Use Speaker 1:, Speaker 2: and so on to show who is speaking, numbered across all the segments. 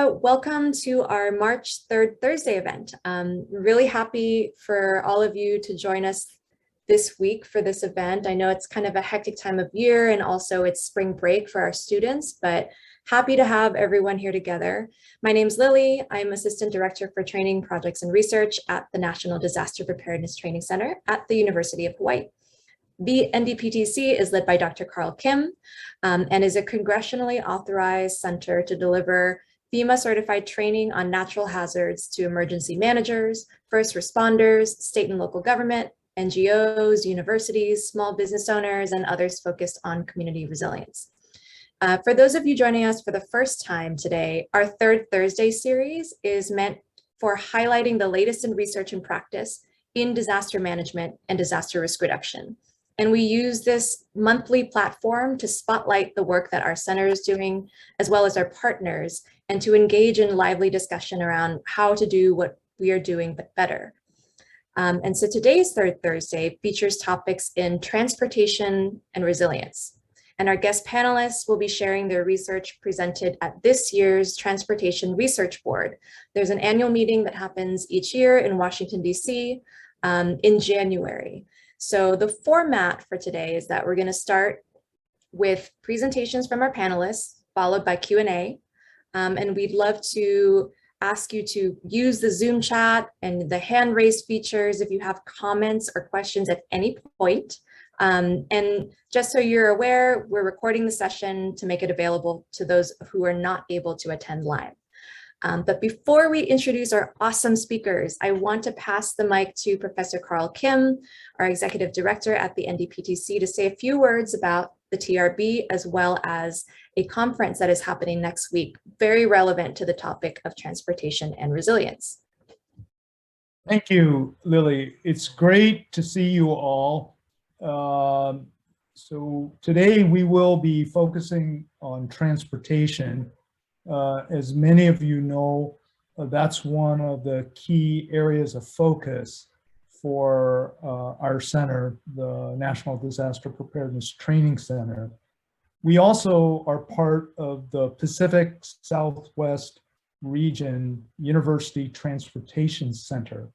Speaker 1: So welcome to our March 3rd Thursday event. Really happy for all of you to join us this week for this event. I know it's kind of a hectic time of year and also it's spring break for our students, but happy to have everyone here together. My name's Lily. I'm Assistant Director for Training, Projects, and Research at the National Disaster Preparedness Training Center at the University of Hawaii. The NDPTC is led by Dr. Carl Kim and is a congressionally authorized center to deliver FEMA certified training on natural hazards to emergency managers, first responders, state and local government, NGOs, universities, small business owners, and others focused on community resilience. For those of you joining us for the first time today, our third Thursday series is meant for highlighting the latest in research and practice in disaster management and disaster risk reduction. And we use this monthly platform to spotlight the work that our center is doing, as well as our partners, and to engage in lively discussion around how to do what we are doing, but better. And so today's third Thursday features topics in transportation and resilience. And our guest panelists will be sharing their research presented at this year's Transportation Research Board. There's an annual meeting that happens each year in Washington, D.C. In January. So the format for today is that we're going to start with presentations from our panelists, followed by Q&A. And we'd love to ask you to use the Zoom chat and the hand raise features if you have comments or questions at any point. And just so you're aware, we're recording the session to make it available to those who are not able to attend live. But before we introduce our awesome speakers, I want to pass the mic to Professor Carl Kim, our Executive Director at the NDPTC, to say a few words about the TRB, as well as a conference that is happening next week, very relevant to the topic of transportation and resilience.
Speaker 2: Thank you, Lily. It's great to see you all. So today we will be focusing on transportation. As many of you know, that's one of the key areas of focus for our center, the National Disaster Preparedness Training Center. We also are part of the Pacific Southwest Region University Transportation Center.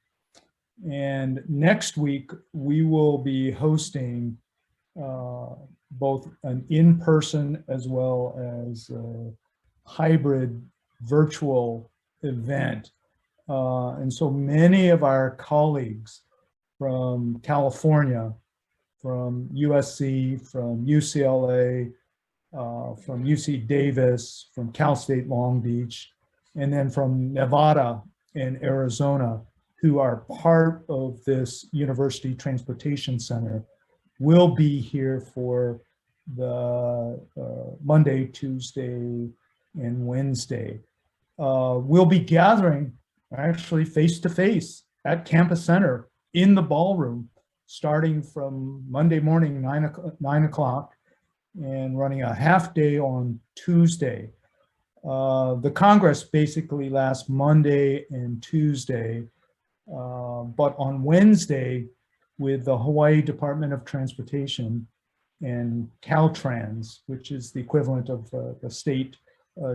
Speaker 2: And next week, we will be hosting both an in-person as well as hybrid virtual event. And so many of our colleagues from California, from USC, from UCLA, from UC Davis, from Cal State Long Beach, and then from Nevada and Arizona, who are part of this University Transportation Center, will be here for the Monday, Tuesday, and Wednesday. We'll be gathering actually face-to-face at Campus Center in the ballroom, starting from Monday morning, 9 o'clock, and running a half day on Tuesday. The Congress basically lasts Monday and Tuesday, but on Wednesday, with the Hawaii Department of Transportation and Caltrans, which is the equivalent of the state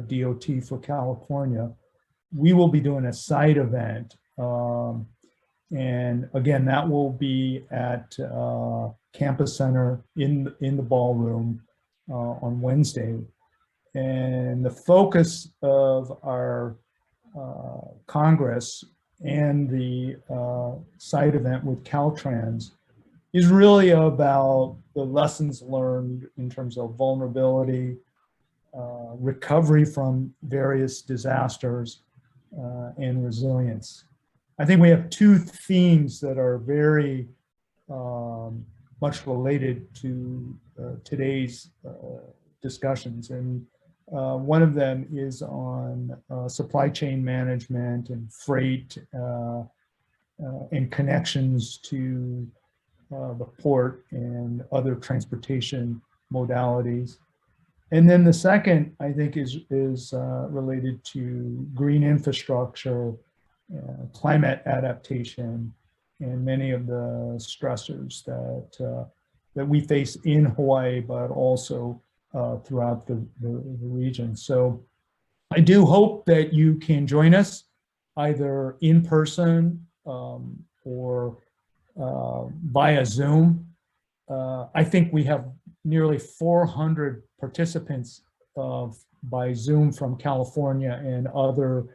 Speaker 2: DOT for California, we will be doing a side event. And again, that will be at Campus Center in the ballroom on Wednesday. And the focus of our Congress and the side event with Caltrans is really about the lessons learned in terms of vulnerability, recovery from various disasters, and resilience. I think we have two themes that are very much related to today's discussions. And one of them is on supply chain management and freight and connections to the port and other transportation modalities. And then the second, I think, is related to green infrastructure, climate adaptation, and many of the stressors that we face in Hawaii, but also throughout the region. So I do hope that you can join us either in person or via Zoom. I think we have nearly 400 participants by Zoom from California and other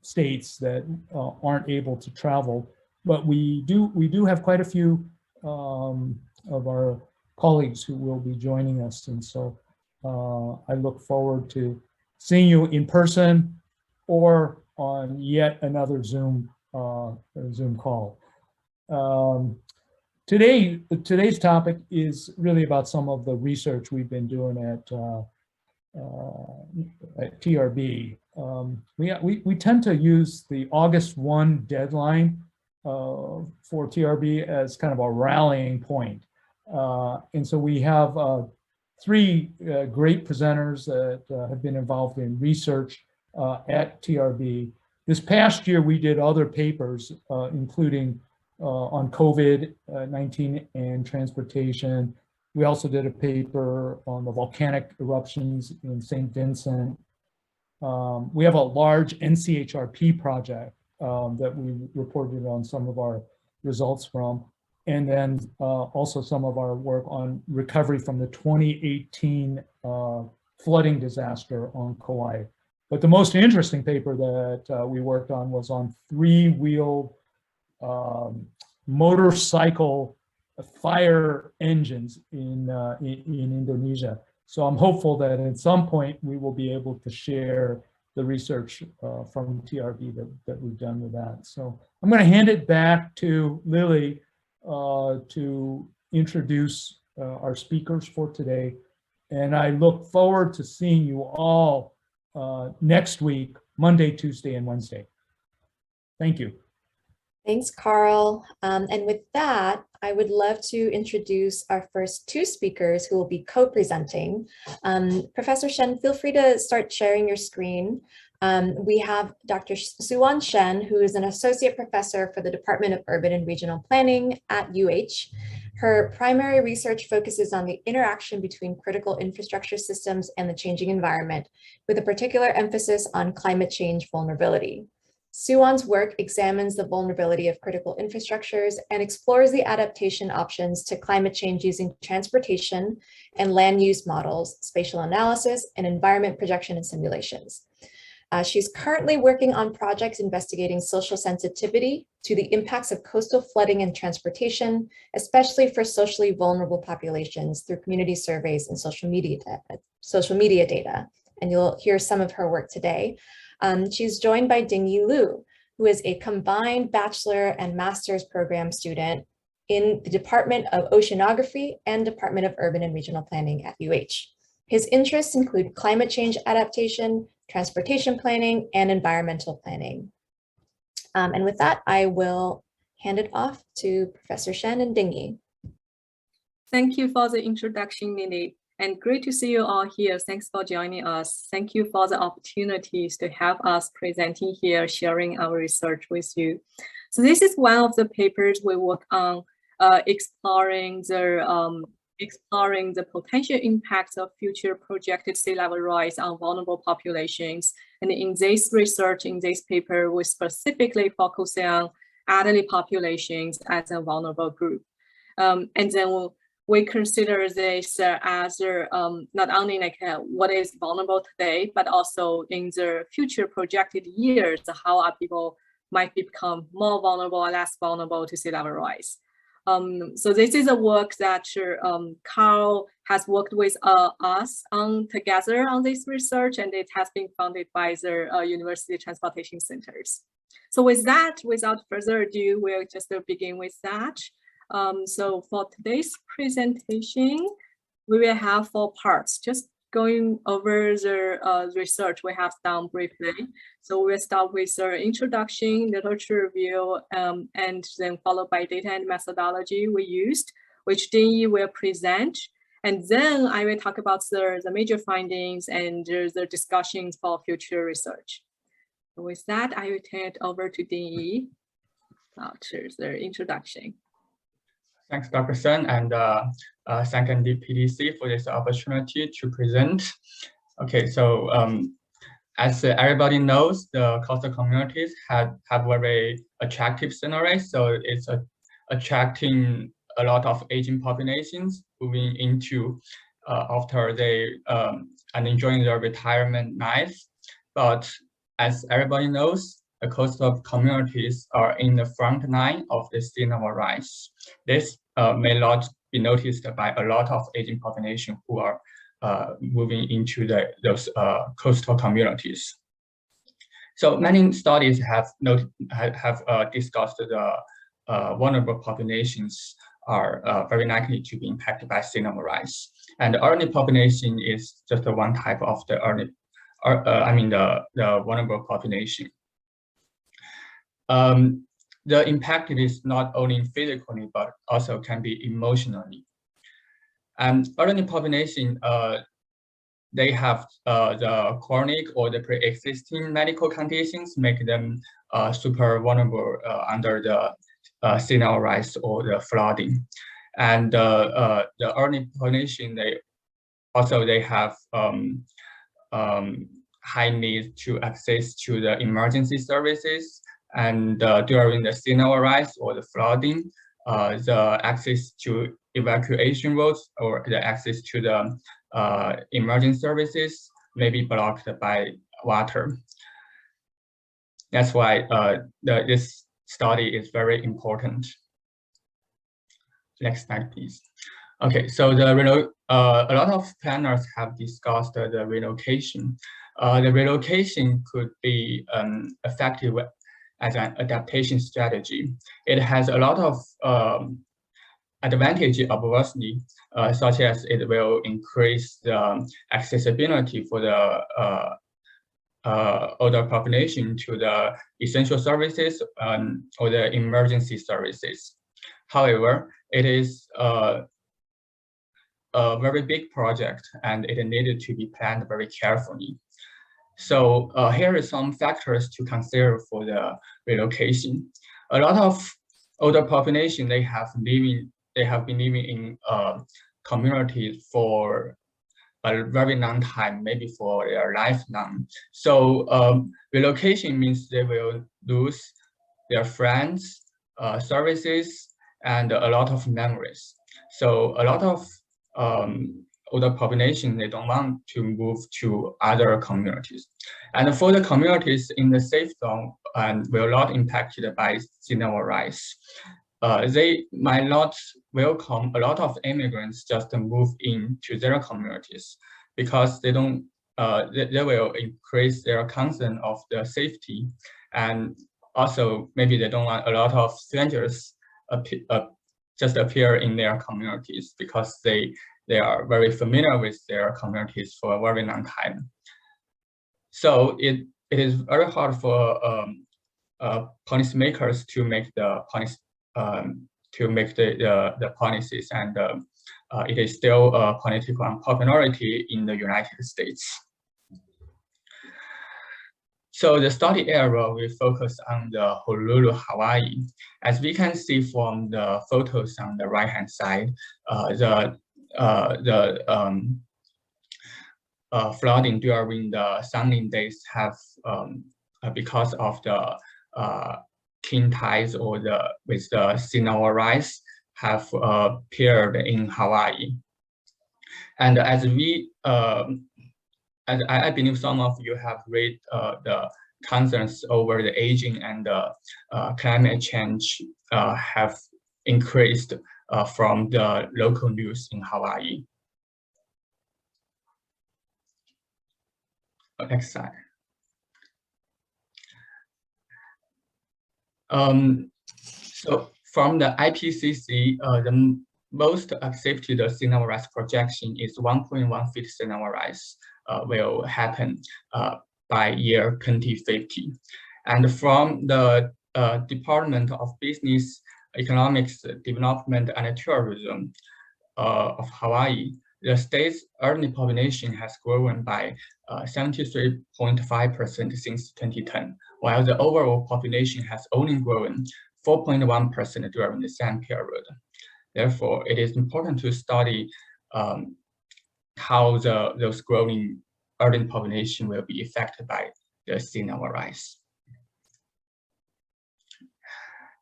Speaker 2: states that aren't able to travel. But we do have quite a few of our colleagues who will be joining us. And so I look forward to seeing you in person or on yet another Zoom call. Today's topic is really about some of the research we've been doing at TRB. We tend to use the August 1 deadline for TRB as kind of a rallying point. And so we have three great presenters that have been involved in research at TRB. This past year, we did other papers, including on COVID-19 and transportation. We also did a paper on the volcanic eruptions in St. Vincent. We have a large NCHRP project that we reported on some of our results from, and then also some of our work on recovery from the 2018 flooding disaster on Kauai. But the most interesting paper that we worked on was on three-wheeled motorcycle fire engines in Indonesia. So I'm hopeful that at some point we will be able to share the research from TRB that we've done with that. So I'm going to hand it back to Lily to introduce our speakers for today. And I look forward to seeing you all next week, Monday, Tuesday, and Wednesday. Thank you.
Speaker 1: Thanks, Carl. And with that, I would love to introduce our first two speakers who will be co-presenting. Professor Shen, feel free to start sharing your screen. We have Dr. Suwan Shen, who is an associate professor for the Department of Urban and Regional Planning at UH. Her primary research focuses on the interaction between critical infrastructure systems and the changing environment, with a particular emphasis on climate change vulnerability. Suwan's work examines the vulnerability of critical infrastructures and explores the adaptation options to climate change using transportation and land use models, spatial analysis, and environment projection and simulations. She's currently working on projects investigating social sensitivity to the impacts of coastal flooding and transportation, especially for socially vulnerable populations through community surveys and social media data. And you'll hear some of her work today. She's joined by Dingyi Liu, who is a combined bachelor and master's program student in the Department of Oceanography and Department of Urban and Regional Planning at UH. His interests include climate change adaptation, transportation planning, and environmental planning. And with that, I will hand it off to Professor Shen and Dingyi.
Speaker 3: Thank you for the introduction, Lily. And great to see you all here. Thanks for joining us. Thank you for the opportunities to have us presenting here, sharing our research with you. So this is one of the papers we work on, exploring the potential impacts of future projected sea level rise on vulnerable populations. And in this research, in this paper, we specifically focus on elderly populations as a vulnerable group. And then we consider this as not only like what is vulnerable today, but also in the future projected years, how our people might become more vulnerable or less vulnerable to sea level rise. So this is a work that Carl has worked with us on together on this research, and it has been funded by the University Transportation Centers. So with that, without further ado, we'll just begin with that. So for today's presentation, we will have 4 parts, just going over the research we have done briefly. So we'll start with the introduction, literature review, and then followed by data and methodology we used, which Dingyi will present. And then I will talk about the major findings and the discussions for future research. So with that, I will turn it over to Dingyi after the introduction.
Speaker 4: Thanks, Dr. Shen, and thank NDPDC for this opportunity to present. Okay, so as everybody knows, the coastal communities have very attractive scenery. So it's attracting a lot of aging populations moving into after they and enjoying their retirement life. But as everybody knows, the coastal communities are in the front line of the sea level rise. This may not be noticed by a lot of aging population who are moving into those coastal communities. So many studies have discussed the vulnerable populations are very likely to be impacted by sea level rise. And the early population is just one type of the early, the vulnerable population. The impact is not only physically, but also can be emotionally. And early population, they have the chronic or the pre-existing medical conditions make them super vulnerable under the sea level rise or the flooding. And the early population, they have high need to access to the emergency services. And during the sea level rise or the flooding, the access to evacuation roads or the access to the emergency services may be blocked by water. That's why this study is very important. Next slide, please. Okay, so a lot of planners have discussed the relocation. The relocation could be effective as an adaptation strategy. It has a lot of advantage, obviously, such as it will increase the accessibility for the older population to the essential services or the emergency services. However, it is a very big project and it needed to be planned very carefully. So here are some factors to consider for the relocation. A lot of older population, they have been living in communities for a very long time, maybe for their lifelong. So relocation means they will lose their friends, services, and a lot of memories. So a lot of older population, they don't want to move to other communities. And for the communities in the safe zone and will not impacted by sea level rise, they might not welcome a lot of immigrants just to move into their communities because they don't. They will increase their concern of the safety, and also maybe they don't want a lot of strangers just appear in their communities because they are very familiar with their communities for a very long time. So it is very hard for policymakers to make the policies, and it is still a political unpopularity in the United States. So the study area will focus on the Honolulu, Hawaii. As we can see from the photos on the right-hand side, flooding during the sunny days have, because of the king tides or with the sea level rise, have appeared in Hawaii. And as we, and I believe some of you have read the concerns over the aging and climate change have increased from the local news in Hawaii. Next slide. So from the IPCC, the most accepted sea level rise projection is 1.1 feet sea level rise will happen by year 2050. And from the Department of Business, Economics, Development, and Tourism of Hawaii, the state's urban population has grown by 73.5% since 2010, while the overall population has only grown 4.1% during the same period. Therefore, it is important to study how those growing elderly population will be affected by the sea level rise.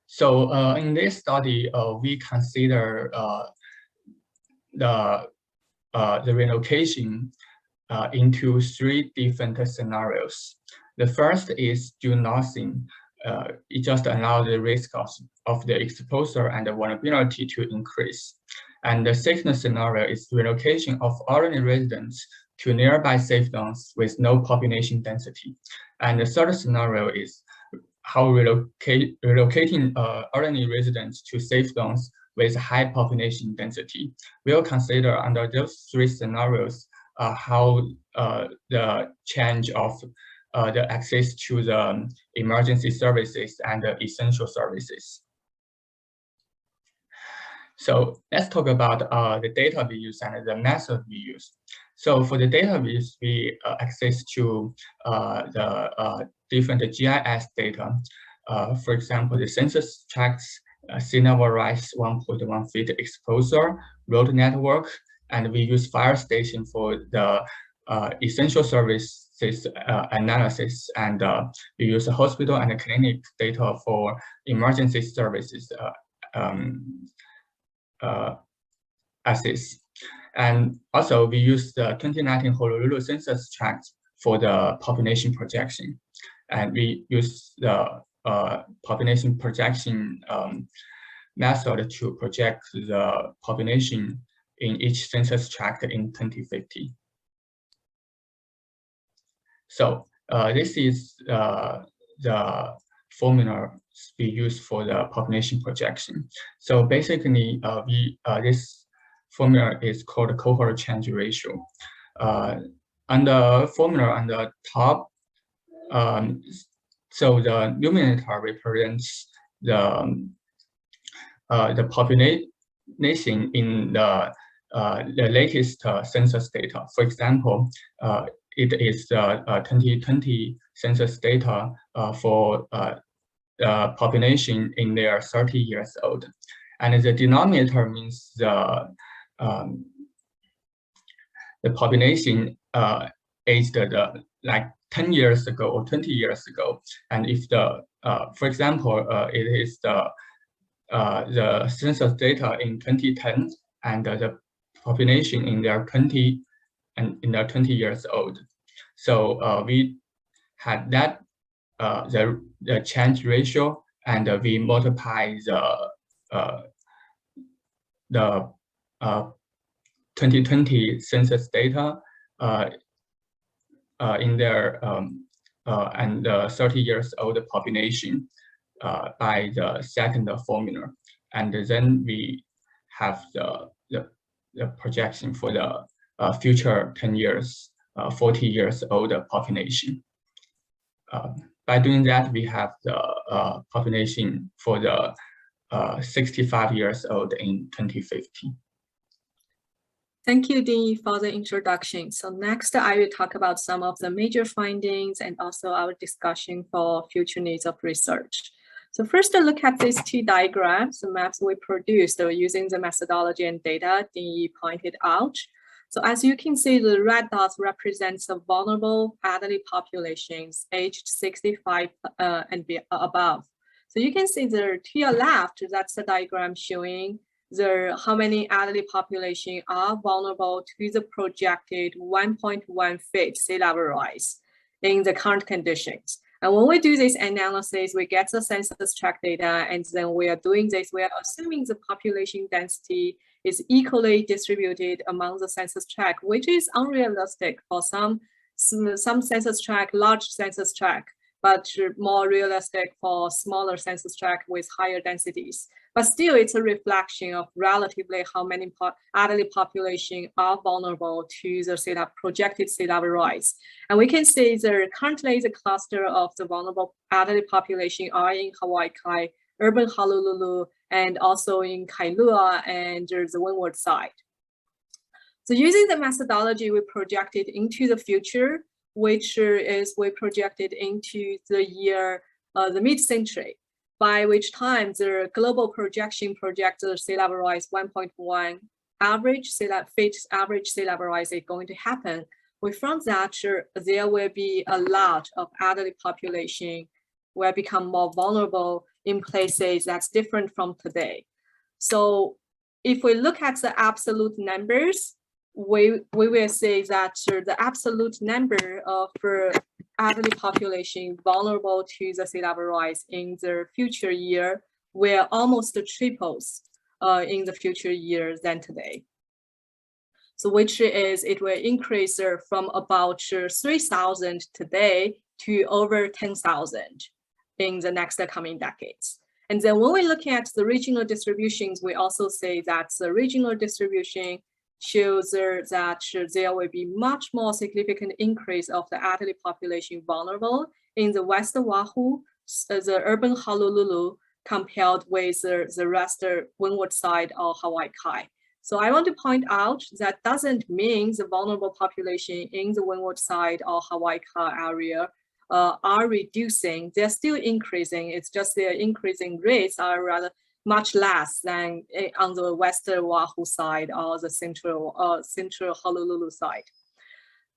Speaker 4: So in this study, we consider the relocation into 3 different scenarios. The first is do nothing. It just allows the risk of the exposure and the vulnerability to increase. And the second scenario is relocation of elderly residents to nearby safe zones with no population density. And the third scenario is how relocating elderly residents to safe zones with high population density. We'll consider under those 3 scenarios how the change of the access to the emergency services and the essential services. So let's talk about the data we use and the method we use. So for the data we use, we access to the different GIS data. For example, the census tracts sea level rise 1.1 feet exposure, road network, and we use fire station for the essential services analysis, and we use the hospital and the clinic data for emergency services assess. And also we use the 2019 Honolulu census tract for the population projection. And we use the population projection method to project the population in each census tract in 2050. So this is the formula we use for the population projection. So basically, this formula is called cohort change ratio. On the formula on the top, so the numerator represents the population in the latest census data. For example, it is the 2020 census data for the population in their 30 years old. And the denominator means the population aged like 10 years ago or 20 years ago. And if the, for example, it is the census data in 2010 and the population in their 20 years old. So we had that the change ratio, and we multiply the 2020 census data in their and the 30 years old population by the second formula, and then we have the projection for the future 10 years, 40 years old population. By doing that, we have the population for the 65 years old in 2050.
Speaker 3: Thank you, Dingyi, for the introduction. So next, I will talk about some of the major findings and also our discussion for future needs of research. So first, look at these 2 diagrams, the maps we produced using the methodology and data Dingyi pointed out. So as you can see, the red dots represents the vulnerable elderly populations aged 65 and above. So you can see there to your left, that's the diagram showing how many elderly population are vulnerable to the projected 1.1 feet sea level rise in the current conditions. And when we do this analysis, we get the census tract data, and then we are doing this, we are assuming the population density is equally distributed among the census tract, which is unrealistic for some census tract, large census tract, but more realistic for smaller census tract with higher densities. But still, it's a reflection of relatively how many elderly population are vulnerable to the projected sea level rise. And we can see there currently the cluster of the vulnerable elderly population are in Hawaii Kai, urban Honolulu, and also in Kailua and the windward side. So using the methodology we projected into the future, which is we projected into the year, the mid-century, by which time the global projection projects the sea level rise 1.1 average sea level rise is going to happen. we found that there will be a lot of elderly population will become more vulnerable in places that's different from today. So if we look at the absolute numbers, we will say that the absolute number of elderly population vulnerable to the sea level rise in the future year will almost triples in the future years than today. So which is, it will increase from about 3,000 today to over 10,000 in the next coming decades. And then when we're looking at the regional distributions, we also say that the regional distribution shows that there will be much more significant increase of the elderly population vulnerable in the West Oahu, the urban Honolulu, compared with the rest of windward side of Hawaii Kai. So I want to point out that doesn't mean the vulnerable population in the windward side of Hawaii Kai area are reducing. They're still increasing. It's just their increasing rates are rather much less than on the western Oahu side or the central Honolulu side.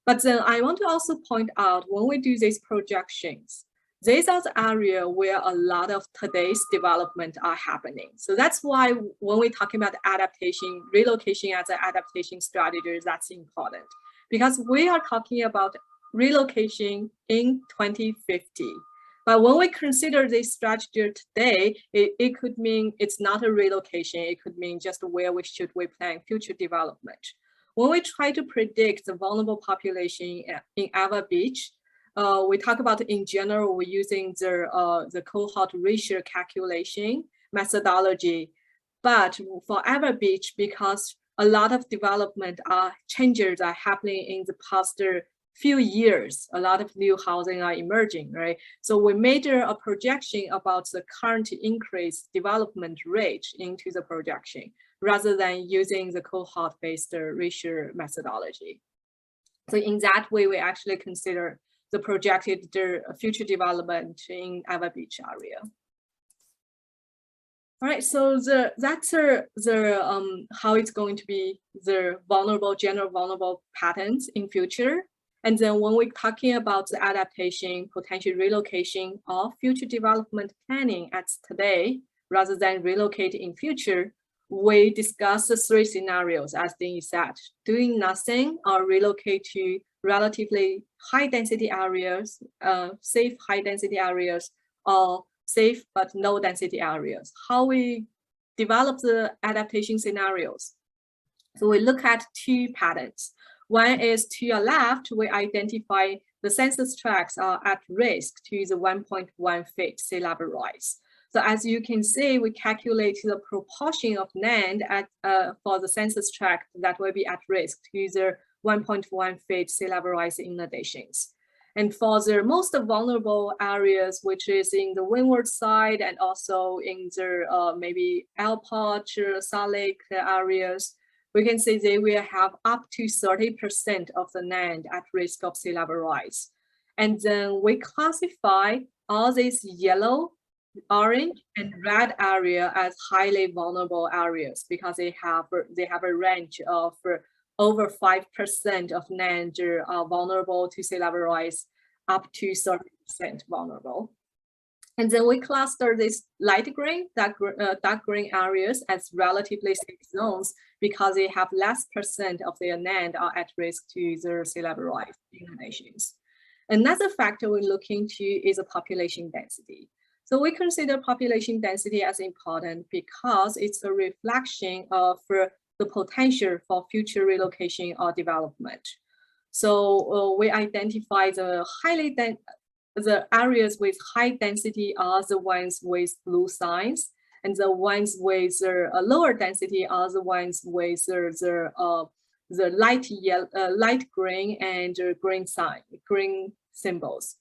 Speaker 3: But then I want to also point out, when we do these projections, these are the area where a lot of today's development are happening. So that's why when we're talking about adaptation, relocation as an adaptation strategy, that's important, because we are talking about relocation in 2050. But when we consider this strategy today, it could mean it's not a relocation. It could mean just where we plan future development. When we try to predict the vulnerable population in Ava Beach, we talk about in general, we're using the cohort ratio calculation methodology. But for Ava Beach, because a lot of development changes are happening in the past few years, a lot of new housing are emerging, right? So we made a projection about the current increased development rate into the projection, rather than using the cohort-based ratio methodology. So in that way, we actually consider the projected future development in Ava Beach area. All right, so that's how it's going to be the general vulnerable patterns in future. And then when we're talking about the adaptation, potential relocation, or future development planning at today, rather than relocate in future, we discuss the 3 scenarios, as Dingyi said: doing nothing or relocate to relatively high density areas, safe high density areas, or safe but low density areas. How we develop the adaptation scenarios. So we look at 2 patterns. One is to your left, we identify the census tracts are at risk to the 1.1 feet sea level rise. So as you can see, we calculate the proportion of land for the census tract that will be at risk to the 1.1 feet sea level rise inundations. And for the most vulnerable areas, which is in the windward side and also in the maybe Alport, Salt Lake areas, we can say they will have up to 30% of the land at risk of sea level rise. And then we classify all these yellow, orange, and red area as highly vulnerable areas, because they have a range of over 5% of land are vulnerable to sea level rise, up to 30% vulnerable. And then we cluster this light green, dark green areas as relatively safe zones, because they have less percent of their land are at risk to the sea level rise inundations. Another factor we look into is the population density. So we consider population density as important because it's a reflection of the potential for future relocation or development. So we identify the areas with high density are the ones with blue signs, and the ones with lower density are the ones with the light yellow, light green and green symbols.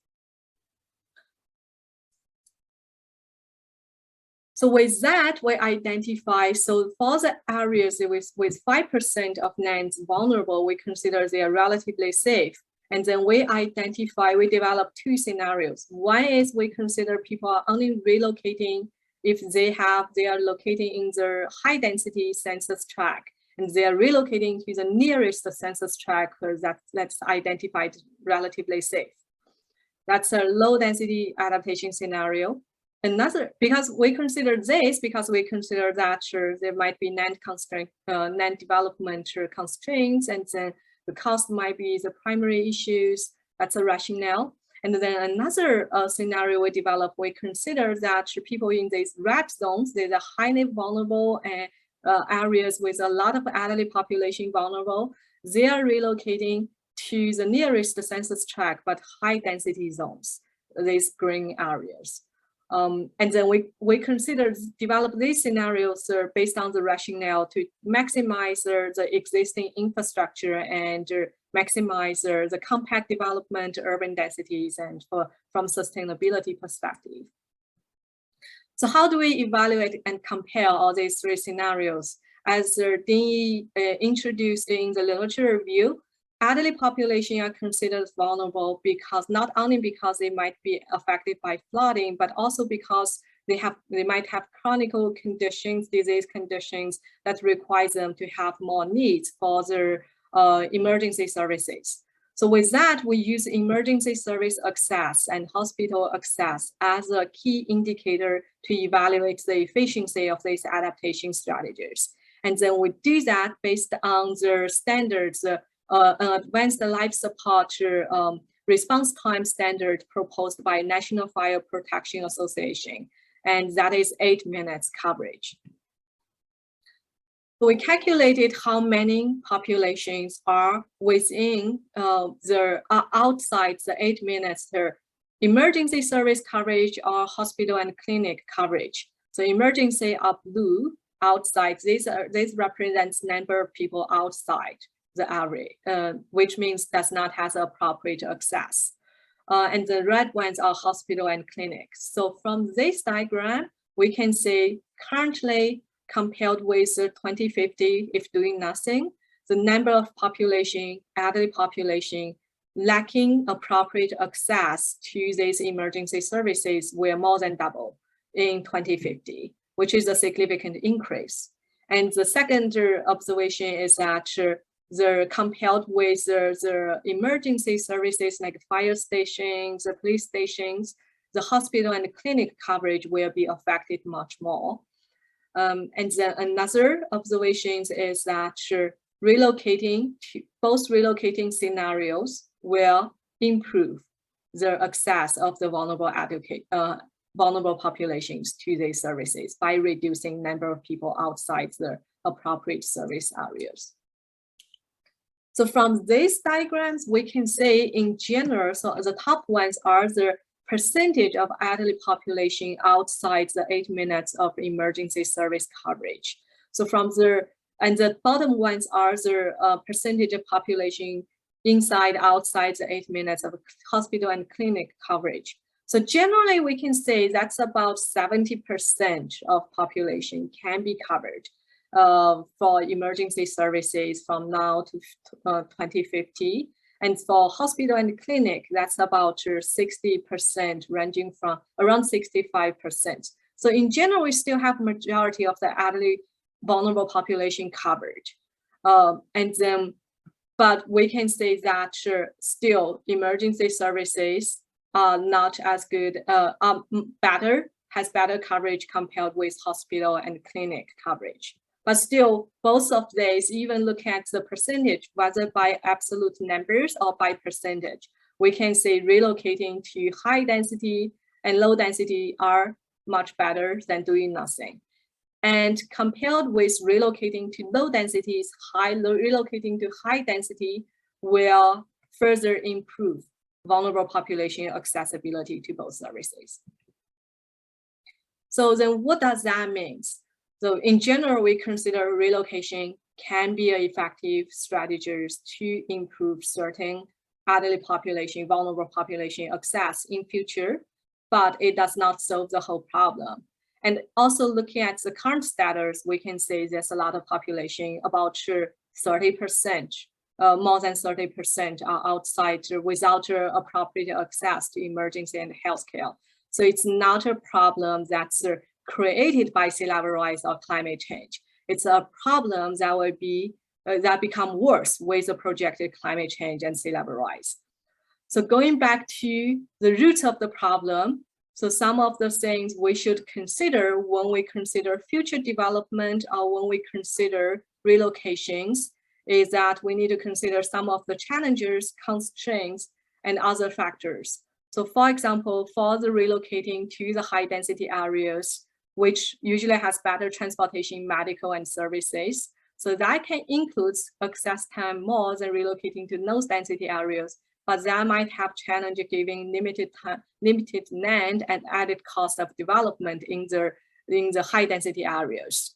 Speaker 3: So with that, we identify, so for the areas with 5% of land vulnerable, we consider they are relatively safe. And then we develop 2 scenarios. One is we consider people are only relocating if they are located in the high density census tract. and they are relocating to the nearest census tract that's identified relatively safe. That's a low density adaptation scenario. Another, because we consider that there might be non-development constraints, and then the cost might be the primary issues. That's a rationale. And then another scenario we develop, we consider that people in these red zones, they're the highly vulnerable areas with a lot of elderly population vulnerable. They are relocating to the nearest census tract, but high density zones, these green areas. And then we develop these scenarios based on the rationale to maximize the existing infrastructure and maximize the compact development, urban densities, and from sustainability perspective. So how do we evaluate and compare all these three scenarios? As Dingyi introduced in the literature review, elderly population are considered vulnerable because not only because they might be affected by flooding, but also because they might have chronic conditions, disease conditions that require them to have more needs for their emergency services. So with that, we use emergency service access and hospital access as a key indicator to evaluate the efficiency of these adaptation strategies. And then we do that based on the standards, advanced life support response time standard proposed by National Fire Protection Association, and that is 8 minutes coverage. So we calculated how many populations are within outside the 8 minutes emergency service coverage or hospital and clinic coverage. So emergency are blue, outside. This represents number of people outside the area, which means does not have appropriate access. And the red ones are hospital and clinics. So from this diagram, we can see currently compared with 2050, if doing nothing, the number of population, elderly population, lacking appropriate access to these emergency services will more than double in 2050, which is a significant increase. And the second observation is that the compared with the emergency services like fire stations, the police stations, the hospital and clinic coverage will be affected much more. And then another observation is that both relocating scenarios will improve the access of the vulnerable populations to these services by reducing number of people outside the appropriate service areas. So from these diagrams, we can say in general, so the top ones are the percentage of elderly population outside the 8 minutes of emergency service coverage. So and the bottom ones are the percentage of population inside, outside the 8 minutes of hospital and clinic coverage. So generally we can say that's about 70% of population can be covered for emergency services from now to 2050. And for hospital and clinic, that's about 60%, ranging from around 65%. So in general, we still have majority of the elderly vulnerable population covered. But we can say that still emergency services are not as good, has better coverage compared with hospital and clinic coverage. But still, both of these, even look at the percentage, whether by absolute numbers or by percentage, we can say relocating to high density and low density are much better than doing nothing. And compared with relocating to low densities, relocating to high density will further improve vulnerable population accessibility to both services. So then what does that mean? So in general, we consider relocation can be an effective strategy to improve certain elderly population, vulnerable population access in future, but it does not solve the whole problem. And also looking at the current status, we can say there's a lot of population, about 30%, more than 30% are outside without appropriate access to emergency and healthcare. So it's not a problem that's created by sea level rise or climate change. it's a problem that will be that become worse with the projected climate change and sea level rise. So going back to the root of the problem, so some of the things we should consider when we consider future development or when we consider relocations is that we need to consider some of the challenges, constraints, and other factors. So for example, for the relocating to the high density areas, which usually has better transportation, medical, and services. So that can include access time more than relocating to those density areas, but that might have challenge giving limited time, limited land and added cost of development in the high density areas.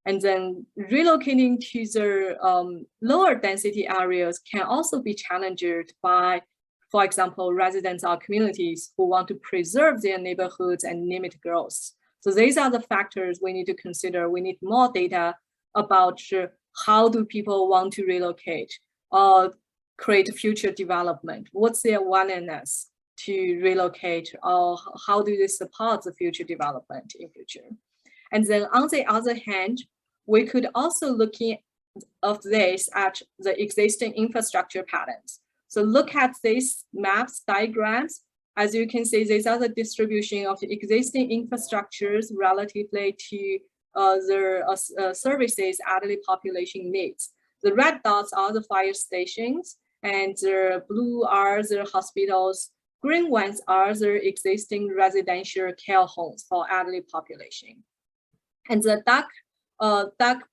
Speaker 3: And then relocating to the lower density areas can also be challenged by, for example, residents or communities who want to preserve their neighborhoods and limit growth. So these are the factors we need to consider. We need more data about how do people want to relocate or create future development. What's their willingness to relocate, or how do they support the future development in future? And then on the other hand, we could also look at this at the existing infrastructure patterns. So look at these maps, diagrams. As you can see, these are the distribution of the existing infrastructures relatively to their services elderly population needs. The red dots are the fire stations, and the blue are the hospitals. Green ones are the existing residential care homes for elderly population. And the dark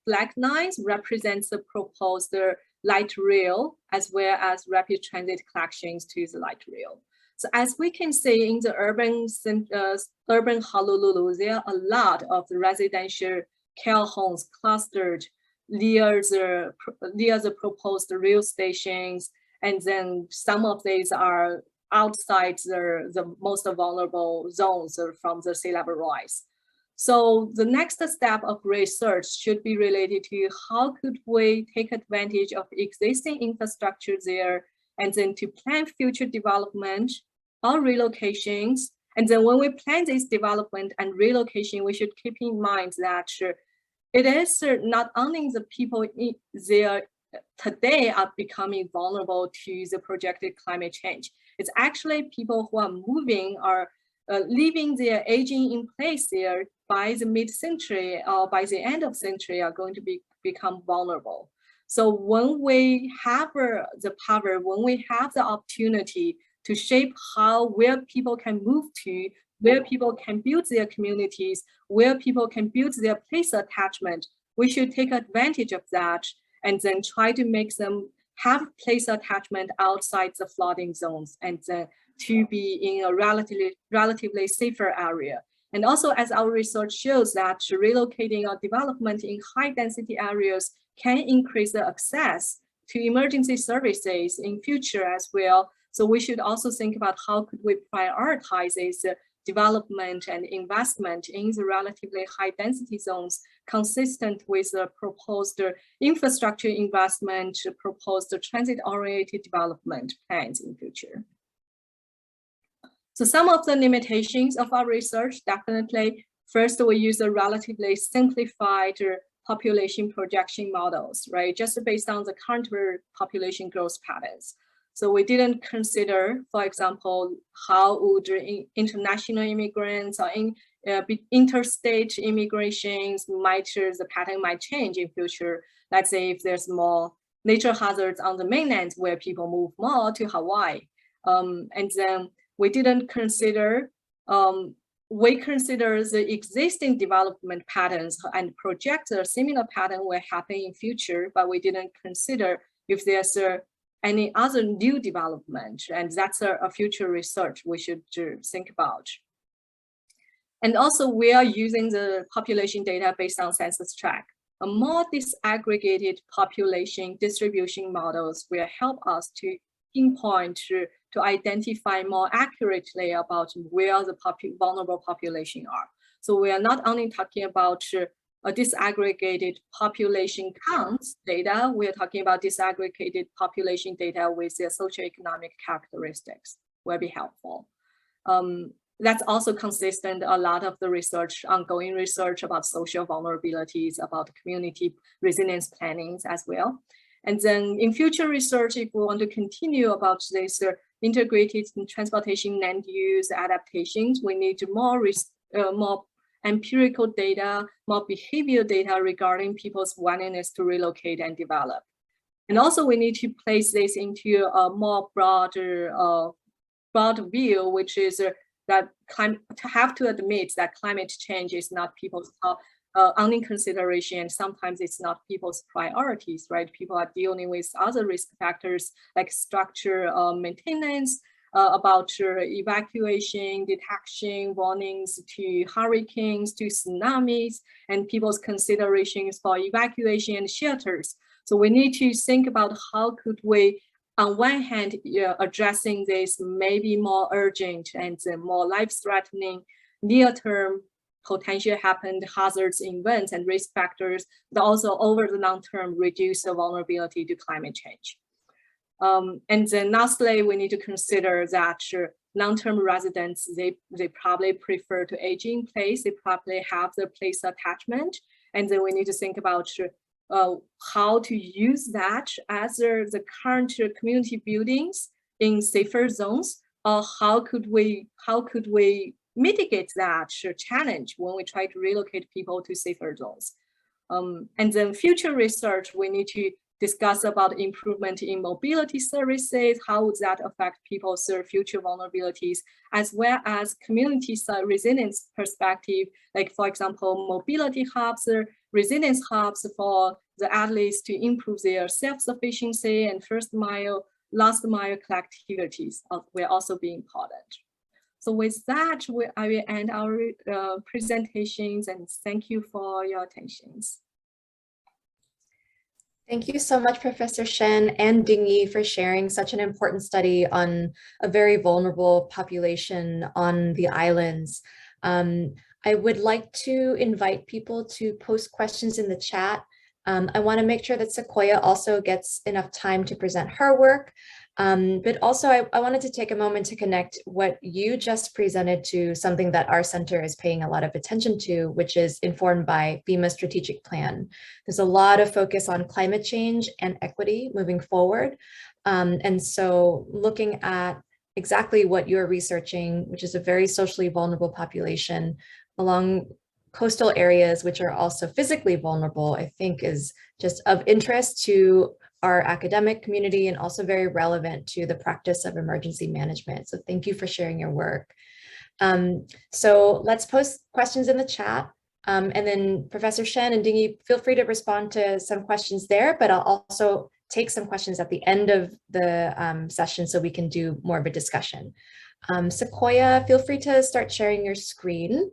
Speaker 3: black lines represents the proposed light rail as well as rapid transit collections to the light rail. So as we can see in the urban Honolulu, there are a lot of the residential care homes clustered near the proposed rail stations, and then some of these are outside the most vulnerable zones from the sea level rise. So the next step of research should be related to how could we take advantage of existing infrastructure there, and then to plan future development or relocations. And then when we plan this development and relocation, we should keep in mind that it is not only the people there today are becoming vulnerable to the projected climate change. It's actually people who are moving or leaving their aging in place there by the mid-century or by the end of century are going to become vulnerable. So when we have the power, when we have the opportunity to shape where people can move to, where people can build their communities, where people can build their place attachment, we should take advantage of that and then try to make them have place attachment outside the flooding zones and to be in a relatively safer area. And also, as our research shows that relocating or development in high density areas can increase the access to emergency services in future as well. So we should also think about how could we prioritize this development and investment in the relatively high density zones consistent with the proposed infrastructure investment, proposed transit-oriented development plans in future. So some of the limitations of our research, definitely, first we use a relatively simplified population projection models, right? Just based on the current population growth patterns. So we didn't consider, for example, how would international immigrants or interstate immigrations the pattern might change in future. Let's say if there's more nature hazards on the mainland where people move more to Hawaii. And then we didn't consider, we consider the existing development patterns and project a similar pattern will happen in future, but we didn't consider if there's any other new development, and that's a future research we should think about. And also we are using the population data based on census tract. A more disaggregated population distribution models will help us to pinpoint to identify more accurately about where the vulnerable population are. So we are not only talking about a disaggregated population counts data, we're talking about disaggregated population data with their socioeconomic characteristics will be helpful. that's also consistent, a lot of the research, ongoing research about social vulnerabilities, about community resilience plannings as well. And then in future research, if we want to continue about this integrated transportation land use adaptations, we need more empirical data, more behavioral data regarding people's willingness to relocate and develop. And also we need to place this into a more broad view, which is that have to admit that climate change is not people's only consideration, and sometimes it's not people's priorities, right? People are dealing with other risk factors like structure maintenance, about evacuation, detection, warnings to hurricanes, to tsunamis, and people's considerations for evacuation and shelters. So we need to think about how could we, on one hand, addressing this maybe more urgent and more life-threatening near-term potential happened hazards, events, and risk factors, but also over the long term reduce the vulnerability to climate change. And then lastly, we need to consider that long-term residents, they probably prefer to age in place, they probably have the place attachment, and then we need to think about how to use that as the current community buildings in safer zones, or how could we mitigate that challenge when we try to relocate people to safer zones. And then future research, we need to discuss about improvement in mobility services, how would that affect people's future vulnerabilities, as well as community resilience perspective, like for example, mobility hubs, resilience hubs for the athletes to improve their self-sufficiency, and first mile, last mile collectivities will also be important. So with that, I will end our presentations, and thank you for your attentions.
Speaker 1: Thank you so much, Professor Shen and Dingyi, for sharing such an important study on a very vulnerable population on the islands. I would like to invite people to post questions in the chat. I want to make sure that Sequoia also gets enough time to present her work. But also I wanted to take a moment to connect what you just presented to something that our center is paying a lot of attention to, which is informed by FEMA's strategic plan. There's a lot of focus on climate change and equity moving forward. And so looking at exactly what you're researching, which is a very socially vulnerable population along coastal areas, which are also physically vulnerable, I think is just of interest to our academic community and also very relevant to the practice of emergency management. So thank you for sharing your work. So let's post questions in the chat. And then Professor Shen and Dingyi, feel free to respond to some questions there, but I'll also take some questions at the end of the session so we can do more of a discussion. Sequoia, feel free to start sharing your screen.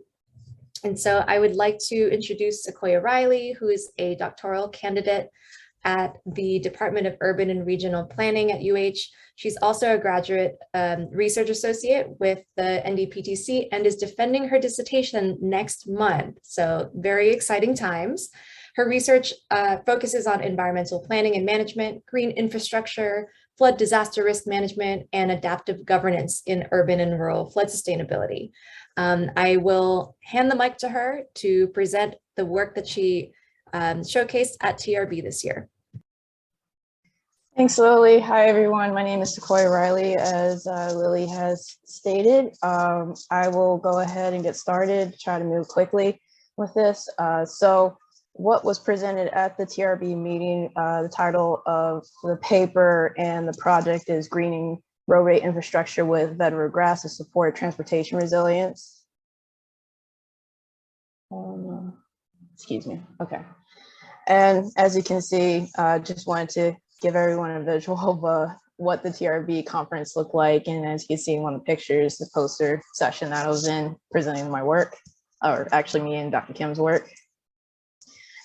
Speaker 1: And so I would like to introduce Sequoia Riley, who is a doctoral candidate at the Department of Urban and Regional Planning at UH. She's also a graduate research associate with the NDPTC and is defending her dissertation next month. So very exciting times. Her research focuses on environmental planning and management, green infrastructure, flood disaster risk management, and adaptive governance in urban and rural flood sustainability. I will hand the mic to her to present the work that she showcased at TRB this year.
Speaker 5: Thanks, Lily. Hi, everyone. My name is Sequoia Riley. As Lily has stated, I will go ahead and get started, try to move quickly with this. So what was presented at the TRB meeting, the title of the paper and the project is Greening Roadway Infrastructure with Vetiver Grass to Support Transportation Resilience. Excuse me. Okay. And as you can see, just wanted to give everyone a visual of what the TRB conference looked like. And as you can see in one of the pictures, the poster session that I was in presenting my work, or actually me and Dr. Kim's work.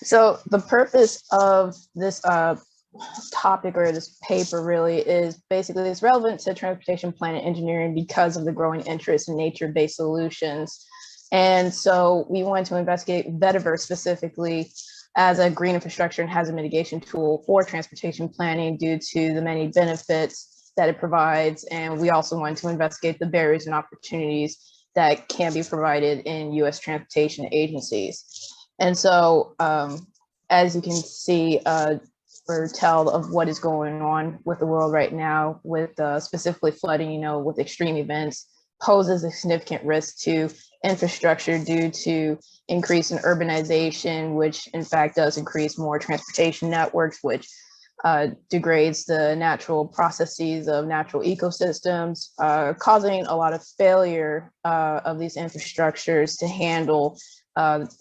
Speaker 5: So the purpose of this topic or this paper really is basically it's relevant to transportation planning engineering because of the growing interest in nature-based solutions. And so we wanted to investigate Vetiver specifically as a green infrastructure and hazard mitigation tool for transportation planning due to the many benefits that it provides. And we also wanted to investigate the barriers and opportunities that can be provided in U.S. transportation agencies. And so, as you can see, or tell of what is going on with the world right now, with specifically flooding, you know, with extreme events, poses a significant risk to infrastructure due to increase in urbanization, which in fact does increase more transportation networks, which degrades the natural processes of natural ecosystems, causing a lot of failure of these infrastructures to handle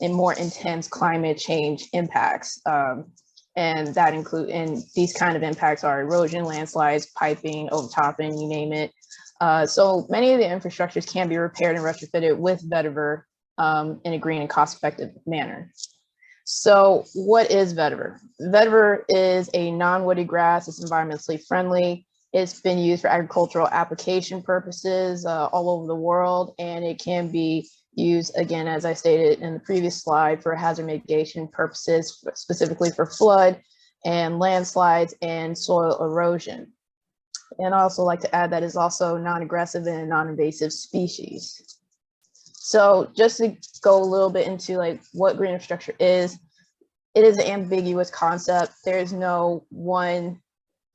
Speaker 5: in more intense climate change impacts. And that and these kind of impacts are erosion, landslides, piping, overtopping, you name it. So many of the infrastructures can be repaired and retrofitted with Vetiver in a green and cost-effective manner. So what is Vetiver? Vetiver is a non-woody grass. It's environmentally friendly. It's been used for agricultural application purposes all over the world, and it can be used, again, as I stated in the previous slide, for hazard mitigation purposes, specifically for flood and landslides and soil erosion. And I also like to add that it's also non-aggressive and non-invasive species. So just to go a little bit into like what green infrastructure is, it is an ambiguous concept. There is no one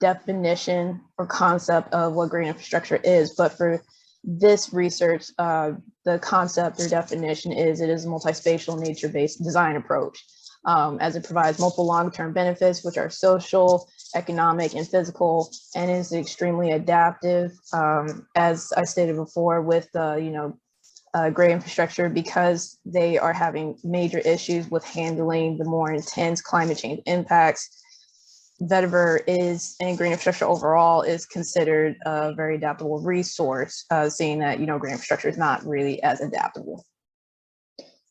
Speaker 5: definition or concept of what green infrastructure is, but for this research, the concept or definition is it is a multi-spatial nature-based design approach, as it provides multiple long-term benefits, which are social, economic, and physical, and is extremely adaptive, as I stated before, with gray infrastructure, because they are having major issues with handling the more intense climate change impacts. Vetiver is, and green infrastructure overall, is considered a very adaptable resource, seeing that, green infrastructure is not really as adaptable.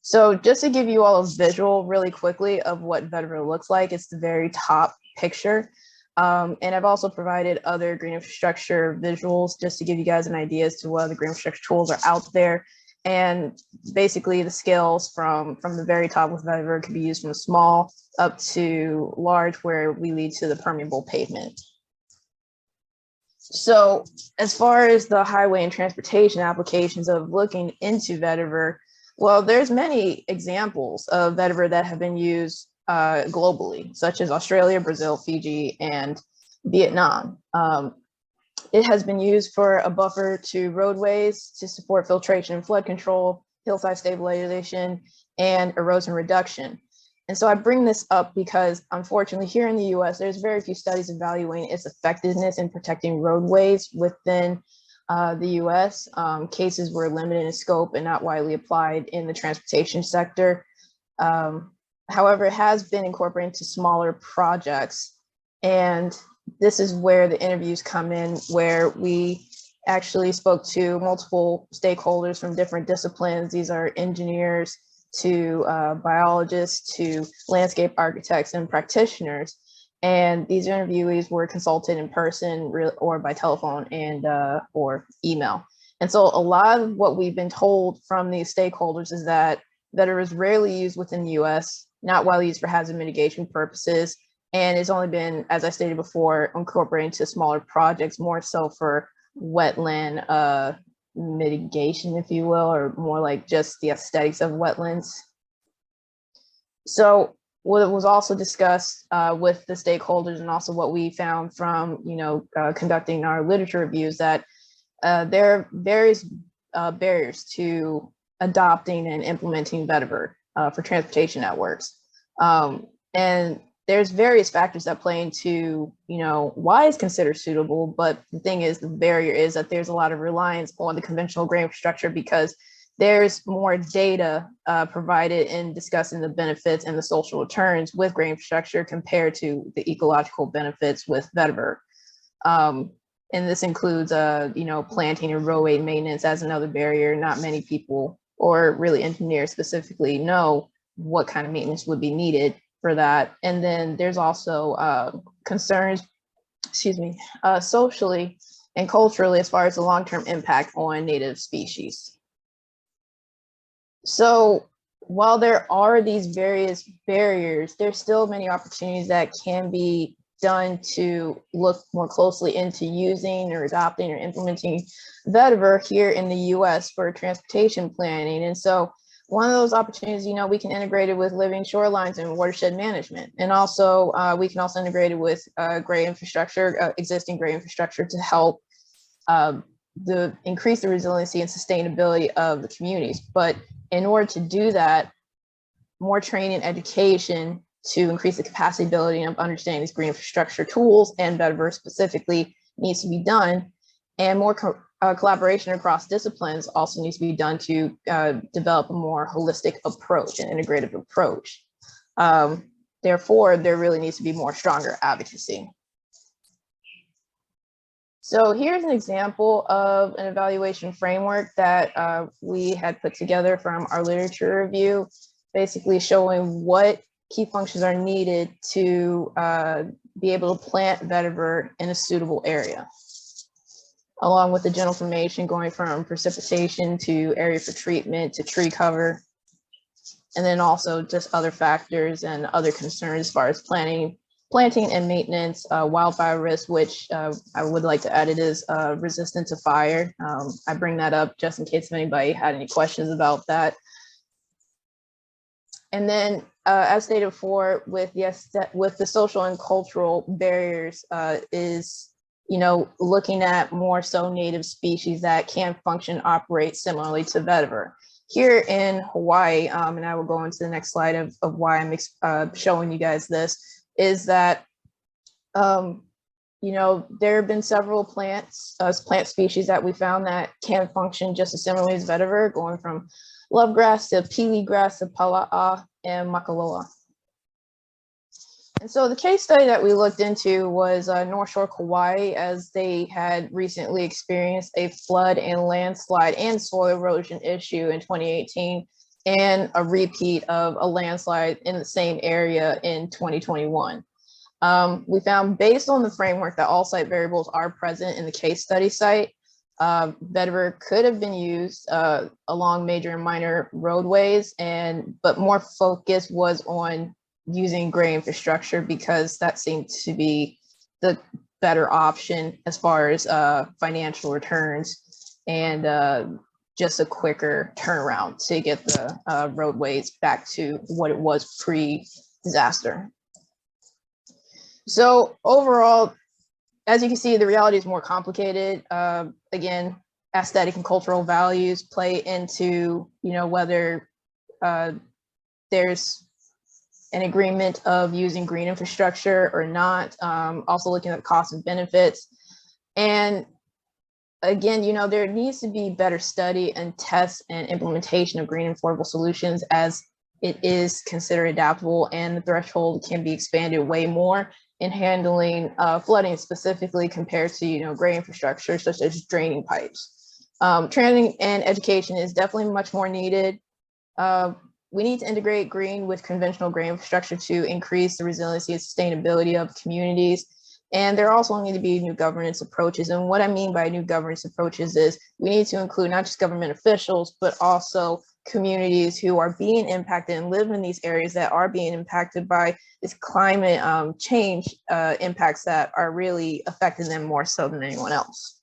Speaker 5: So just to give you all a visual really quickly of what Vetiver looks like, it's the very top picture. And I've also provided other green infrastructure visuals just to give you guys an idea as to what the green infrastructure tools are out there. And basically the scales from the very top with Vetiver can be used from small up to large, where we lead to the permeable pavement. So as far as the highway and transportation applications of looking into Vetiver, well, there's many examples of Vetiver that have been used globally, such as Australia, Brazil, Fiji, and Vietnam. It has been used for a buffer to roadways to support filtration and flood control, hillside stabilization, and erosion reduction. And so I bring this up because, unfortunately, here in the US, there's very few studies evaluating its effectiveness in protecting roadways within the US. Cases were limited in scope and not widely applied in the transportation sector. However, it has been incorporated into smaller projects. And this is where the interviews come in, where we actually spoke to multiple stakeholders from different disciplines. These are engineers to biologists to landscape architects and practitioners. And these interviewees were consulted in person or by telephone and or email. And so a lot of what we've been told from these stakeholders is that Vetiver is rarely used within the US, not widely used for hazard mitigation purposes, and it's only been, as I stated before, incorporated into smaller projects, more so for wetland mitigation, if you will, or more like just the aesthetics of wetlands. So what was also discussed with the stakeholders, and also what we found from conducting our literature reviews, that there are various barriers to adopting and implementing Vetiver for transportation networks. And there's various factors that play into, why it's considered suitable. But the thing is, the barrier is that there's a lot of reliance on the conventional gray infrastructure, because there's more data provided in discussing the benefits and the social returns with gray infrastructure compared to the ecological benefits with Vetiver. And this includes, planting and roadway maintenance as another barrier. Not many people, or really engineers specifically, know what kind of maintenance would be needed for that. And then there's also concerns, socially and culturally, as far as the long-term impact on native species. So while there are these various barriers, there's still many opportunities that can be done to look more closely into using or adopting or implementing Vetiver here in the US for transportation planning. And so one of those opportunities, you know, we can integrate it with living shorelines and watershed management. And also we can also integrate it with gray infrastructure, existing gray infrastructure to help increase the resiliency and sustainability of the communities. But in order to do that, more training and education to increase the capacity, ability of understanding these green infrastructure tools and Vetiver specifically needs to be done. And more collaboration across disciplines also needs to be done to develop a more holistic approach and integrative approach. Therefore, there really needs to be more stronger advocacy. So here's an example of an evaluation framework that we had put together from our literature review, basically showing what key functions are needed to be able to plant vetiver in a suitable area, along with the general information going from precipitation to area for treatment to tree cover, and then also just other factors and other concerns as far as planting and maintenance, wildfire risk, which I would like to add, it is resistant to fire. I bring that up just in case if anybody had any questions about that. And then, as stated before, with the social and cultural barriers, is, you know, looking at more so native species that can function, operate similarly to vetiver. Here in Hawaii, and I will go into the next slide of why I'm showing you guys this, is that, you know, there have been several plant species that we found that can function just as similarly as vetiver, going from lovegrass to peewee grass to pala'a and makaloa. And so the case study that we looked into was North Shore Kauai, as they had recently experienced a flood and landslide and soil erosion issue in 2018, and a repeat of a landslide in the same area in 2021. We found, based on the framework, that all site variables are present in the case study site. Vetiver could have been used along major and minor roadways, but more focus was on using gray infrastructure because that seemed to be the better option as far as financial returns and just a quicker turnaround to get the roadways back to what it was pre-disaster. So overall, as you can see, the reality is more complicated. Again, aesthetic and cultural values play into, you know, whether there's an agreement of using green infrastructure or not. Also looking at costs and benefits. And again, you know, there needs to be better study and tests and implementation of green affordable solutions, as it is considered adaptable and the threshold can be expanded way more in handling flooding specifically compared to, you know, gray infrastructure such as draining pipes. Training and education is definitely much more needed. We need to integrate green with conventional gray infrastructure to increase the resiliency and sustainability of communities. And there also need to be new governance approaches. And what I mean by new governance approaches is we need to include not just government officials, but also communities who are being impacted and live in these areas that are being impacted by this climate change impacts that are really affecting them more so than anyone else.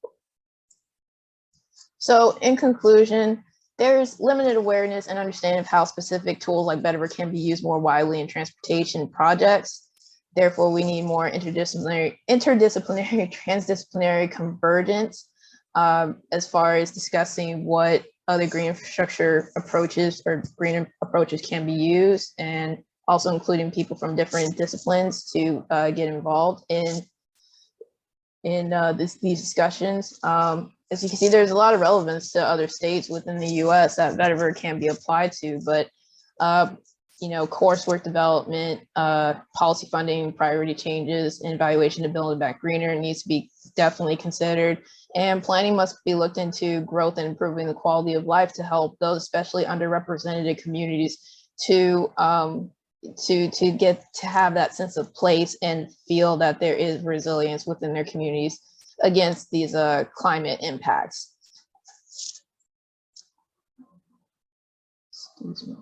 Speaker 5: So in conclusion, there's limited awareness and understanding of how specific tools like Vetiver can be used more widely in transportation projects. Therefore, we need more interdisciplinary, transdisciplinary convergence as far as discussing what other green infrastructure approaches or green approaches can be used, and also including people from different disciplines to get involved in these discussions. As you can see, there's a lot of relevance to other states within the US that Vetiver can be applied to, but you know, coursework development, policy funding, priority changes, and evaluation to build it back greener needs to be definitely considered. And planning must be looked into growth and improving the quality of life to help those, especially underrepresented communities, to get to have that sense of place and feel that there is resilience within their communities against these climate impacts. Excuse me.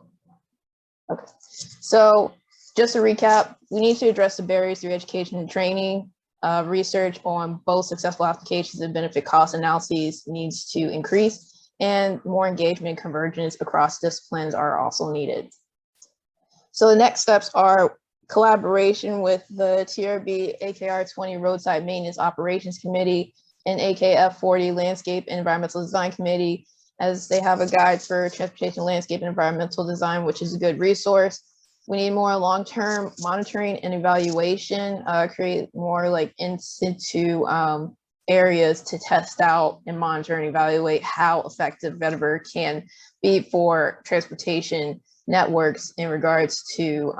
Speaker 5: Okay, so just to recap, we need to address the barriers through education and training. Research on both successful applications and benefit cost analyses needs to increase, and more engagement and convergence across disciplines are also needed. So the next steps are collaboration with the TRB AKR 20 Roadside Maintenance Operations Committee and AKF 40 Landscape and Environmental Design Committee, as they have a guide for transportation, landscape, and environmental design, which is a good resource. We need more long-term monitoring and evaluation, create more like in situ areas to test out and monitor and evaluate how effective Vetiver can be for transportation networks in regards to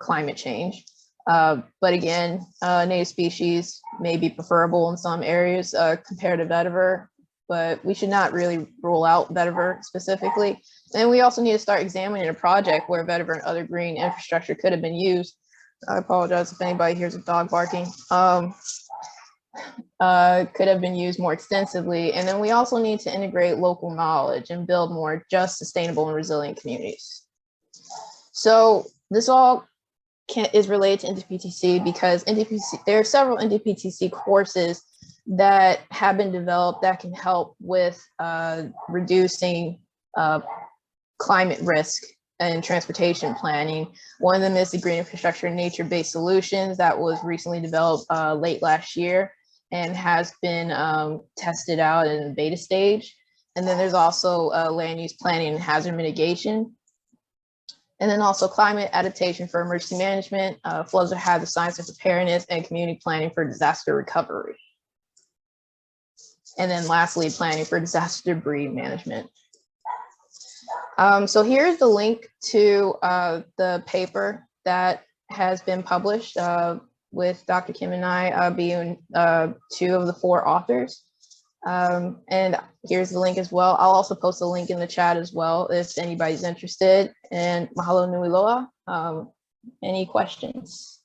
Speaker 5: climate change. But again, native species may be preferable in some areas compared to Vetiver, but we should not really rule out Vetiver specifically. And we also need to start examining a project where Vetiver and other green infrastructure could have been used. I apologize if anybody hears a dog barking. Could have been used more extensively. And then we also need to integrate local knowledge and build more just, sustainable, and resilient communities. So this all is related to NDPTC because there are several NDPTC courses that have been developed that can help with reducing climate risk and transportation planning. One of them is the Green Infrastructure and Nature-Based Solutions that was recently developed late last year and has been tested out in the beta stage. And then there's also land use planning and hazard mitigation. And then also climate adaptation for emergency management, floods or hazard science and preparedness, and community planning for disaster recovery. And then lastly, planning for disaster debris management. So here's the link to the paper that has been published with Dr. Kim and I being 2 of the 4 authors. And here's the link as well. I'll also post a link in the chat as well if anybody's interested. And mahalo nui loa. Any questions?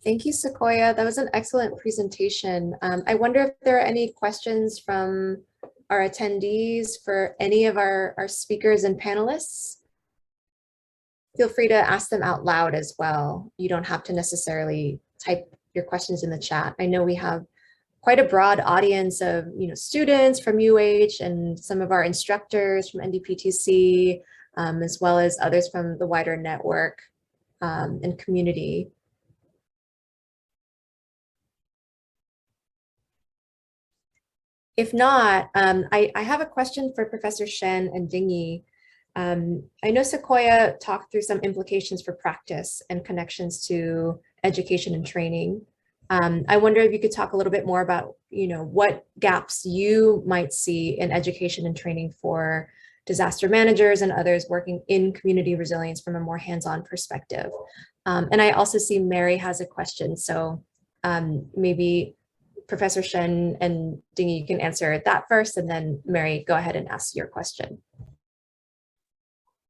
Speaker 1: Thank you, Sequoia. That was an excellent presentation. I wonder if there are any questions from our attendees for any of our speakers and panelists. Feel free to ask them out loud as well. You don't have to necessarily type your questions in the chat. I know we have quite a broad audience of students from UH and some of our instructors from NDPTC, as well as others from the wider network and community. If not, I have a question for Professor Shen and Dingyi. I know Sequoia talked through some implications for practice and connections to education and training. I wonder if you could talk a little bit more about, what gaps you might see in education and training for disaster managers and others working in community resilience from a more hands-on perspective. And I also see Mary has a question, so maybe Professor Shen and Dingyi, you can answer that first, and then Mary, go ahead and ask your question.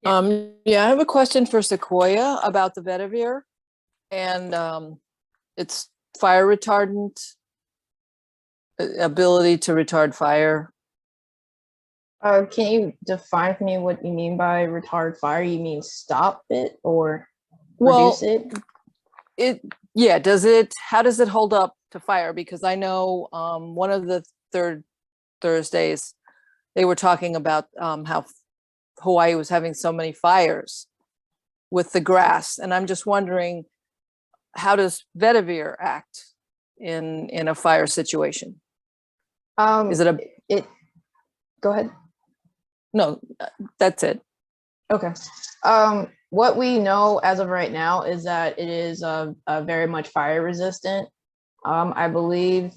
Speaker 6: Yeah, I have a question for Sequoia about the Vetiver and its fire retardant ability to retard fire.
Speaker 5: Can you define for me what you mean by retard fire? You mean stop it or reduce it?
Speaker 6: Yeah, how does it hold up to fire? Because I know one of the third Thursdays, they were talking about how Hawaii was having so many fires with the grass. And I'm just wondering, how does Vetiver act in a fire situation? Is it
Speaker 5: go ahead.
Speaker 6: No, that's it.
Speaker 5: Okay. What we know as of right now is that it is very much fire resistant. I believe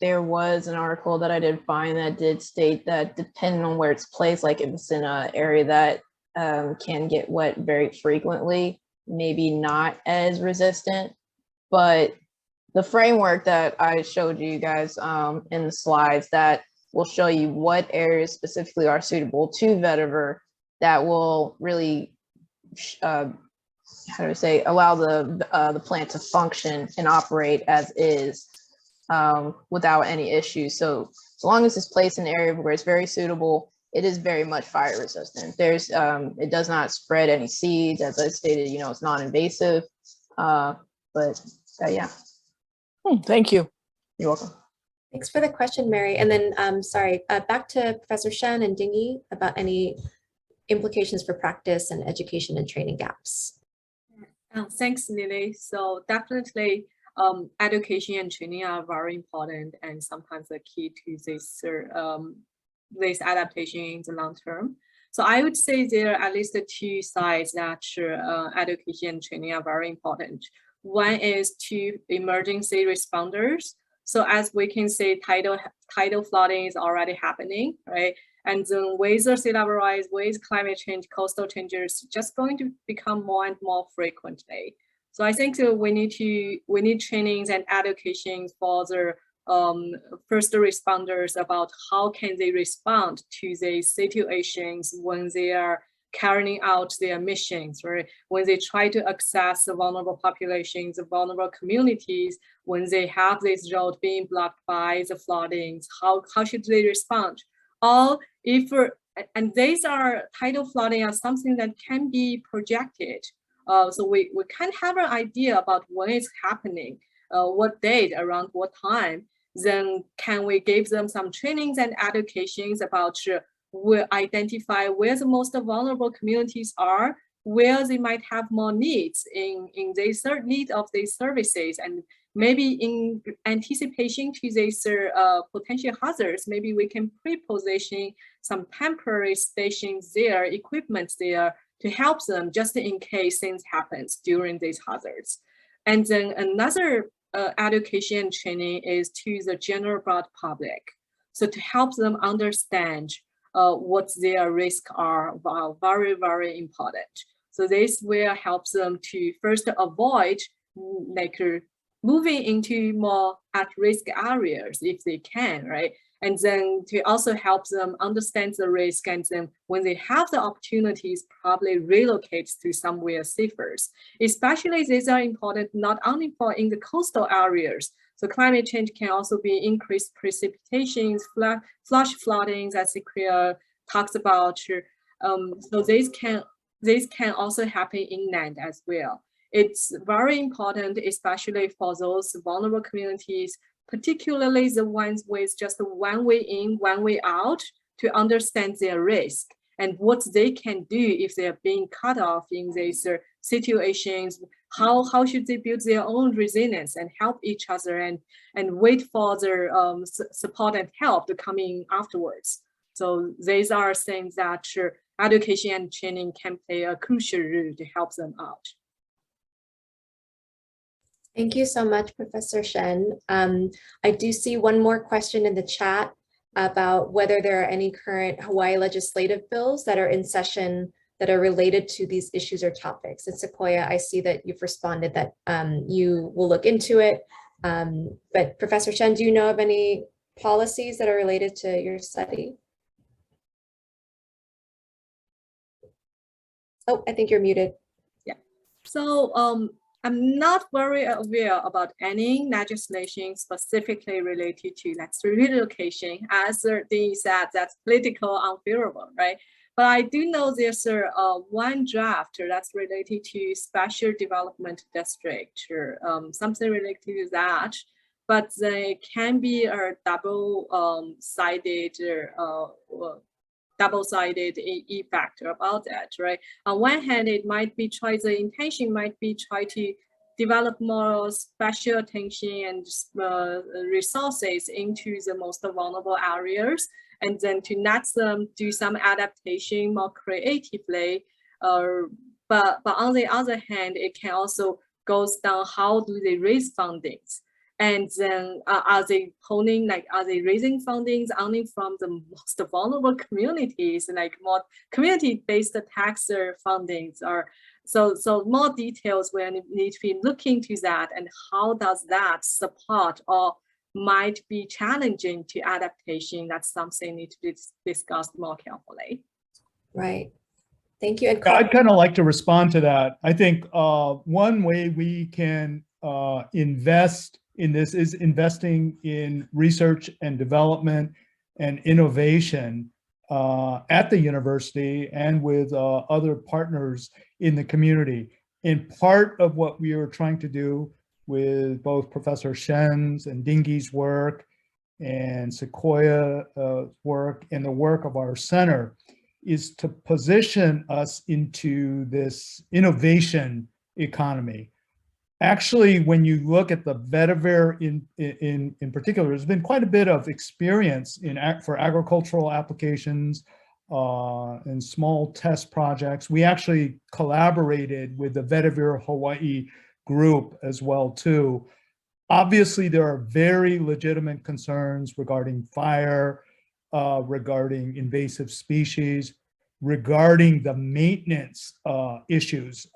Speaker 5: there was an article that I did find that did state that depending on where it's placed, like if it's in an area that can get wet very frequently, maybe not as resistant. But the framework that I showed you guys in the slides that will show you what areas specifically are suitable to Vetiver that will really, how do I say, allow the plant to function and operate as is without any issues. So as long as it's placed in an area where it's very suitable, it is very much fire resistant. There's, it does not spread any seeds. As I stated, you know, it's non-invasive, but yeah.
Speaker 6: Thank you.
Speaker 5: You're welcome.
Speaker 1: Thanks for the question, Mary. And then, sorry, back to Professor Shen and Dingyi about any implications for practice and education and training gaps.
Speaker 3: Thanks, Lily. So definitely, education and training are very important and sometimes the key to this adaptation in the long term. So I would say there are at least two sides that education and training are very important. One is to emergency responders. So as we can see, tidal flooding is already happening, right? And then with the sea level rise, with climate change, coastal changes, just going to become more and more frequently. So I think we need trainings and education for the first responders about how can they respond to these situations when they are carrying out their missions, right? When they try to access the vulnerable populations, the vulnerable communities, when they have this road being blocked by the floodings, how should they respond? Or if, and these are tidal flooding are something that can be projected. So we can have an idea about when it's happening, what date, around what time. Then can we give them some trainings and educations about will identify where the most vulnerable communities are, where they might have more needs in their need of these services, and maybe in anticipation to these potential hazards, maybe we can pre-position some temporary stations there, equipment there to help them just in case things happens during these hazards. And then another education training is to the general broad public. So to help them understand what their risks are, very, very important. So this will help them to first avoid like moving into more at-risk areas if they can, right? And then to also help them understand the risk, and then when they have the opportunities, probably relocate to somewhere safer. Especially these are important not only for in the coastal areas. So climate change can also be increased precipitations, flash floodings, as Sequoia talks about. So these can also happen inland as well. It's very important, especially for those vulnerable communities, particularly the ones with just one way in, one way out, to understand their risk and what they can do if they are being cut off in these situations. How should they build their own resilience and help each other and wait for their support and help to come in afterwards. So these are things that education and training can play a crucial role to help them out.
Speaker 1: Thank you so much, Professor Shen. I do see one more question in the chat about whether there are any current Hawaii legislative bills that are in session that are related to these issues or topics. And Sequoia, I see that you've responded that you will look into it. But Professor Shen, do you know of any policies that are related to your study? Oh, I think you're muted.
Speaker 3: Yeah. So I'm not very aware about any legislation specifically related to relocation, as Dingyi said, that's political unfavorable, right? But I do know there's one draft that's related to special development district or something related to that, but they can be a double-sided effect about that, right? On one hand, it might be the intention might be try to develop more special attention and resources into the most vulnerable areas, and then to let them do some adaptation more creatively. But on the other hand, it can also goes down how do they raise fundings. And then are they raising fundings only from the most vulnerable communities, like more community-based tax fundings, or so more details will need to be looking to that, and how does that support or might be challenging to adaptation. That's something need to be discussed more carefully.
Speaker 1: Right. Thank you. And
Speaker 2: I'd kind of like to respond to that. I think one way we can invest in this is investing in research and development and innovation at the university and with other partners in the community. And part of what we are trying to do with both Professor Shen's and Dingyi's work and Sequoia work and the work of our center is to position us into this innovation economy. Actually, when you look at the Vetiver in particular, there's been quite a bit of experience for agricultural applications and small test projects. We actually collaborated with the Vetiver Hawaii group as well too. Obviously, there are very legitimate concerns regarding fire, regarding invasive species, regarding the maintenance issues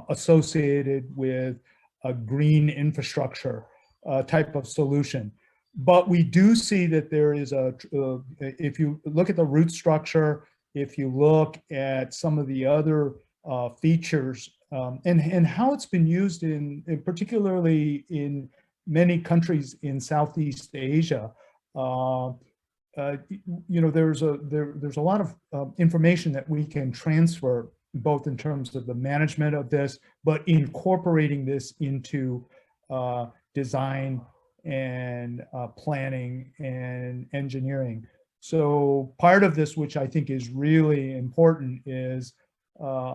Speaker 2: associated with a green infrastructure type of solution. But we do see that there is if you look at the root structure, if you look at some of the other features and how it's been used in particularly in many countries in Southeast Asia, you know, there's a lot of information that we can transfer, both in terms of the management of this, but incorporating this into design and planning and engineering. So part of this, which I think is really important, is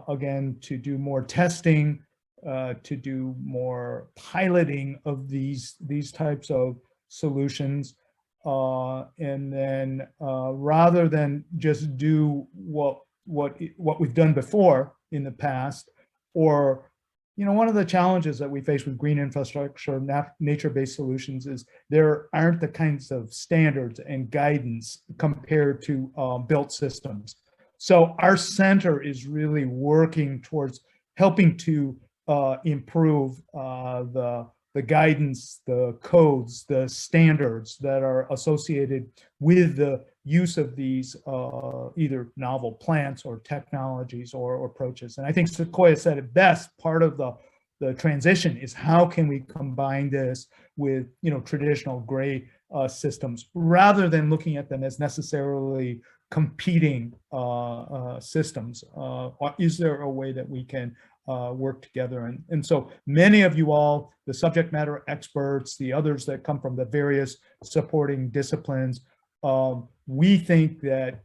Speaker 2: again, to do more testing, to do more piloting of these types of solutions. And then rather than just do what we've done before in the past, or, you know, one of the challenges that we face with green infrastructure, nature-based solutions, is there aren't the kinds of standards and guidance compared to built systems. So our center is really working towards helping to improve the guidance, the codes, the standards that are associated with the use of these either novel plants or technologies or approaches. And I think Sequoia said it best. Part of the transition is how can we combine this with, you know, traditional gray systems, rather than looking at them as necessarily competing systems. Is there a way that we can work together? And so many of you all, the subject matter experts, the others that come from the various supporting disciplines, we think that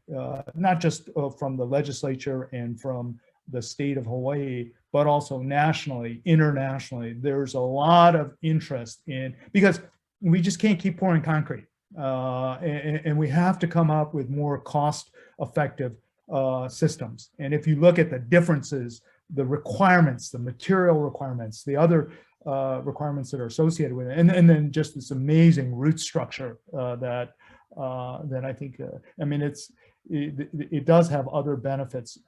Speaker 2: not just from the legislature and from the state of Hawaii, but also nationally, internationally, there's a lot of interest in, because we just can't keep pouring concrete. And we have to come up with more cost-effective systems. And if you look at the differences, the requirements, the material requirements, the other requirements that are associated with it, and then just this amazing root structure that I think, I mean, it does have other benefits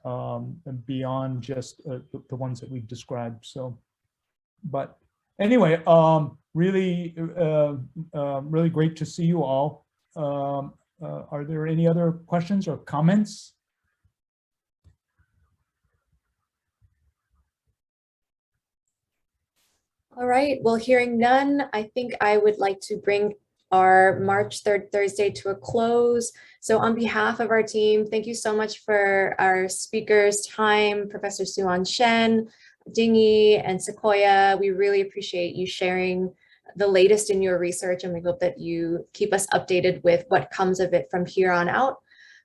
Speaker 2: beyond just the ones that we've described. So, but anyway, really, really great to see you all. Are there any other questions or comments?
Speaker 1: All right, well, hearing none, I think I would like to bring our March 3rd Thursday to a close. So on behalf of our team, thank you so much for our speakers' time, Professor Suwan, Shen, Dingyi, and Sequoia. We really appreciate you sharing the latest in your research, and we hope that you keep us updated with what comes of it from here on out.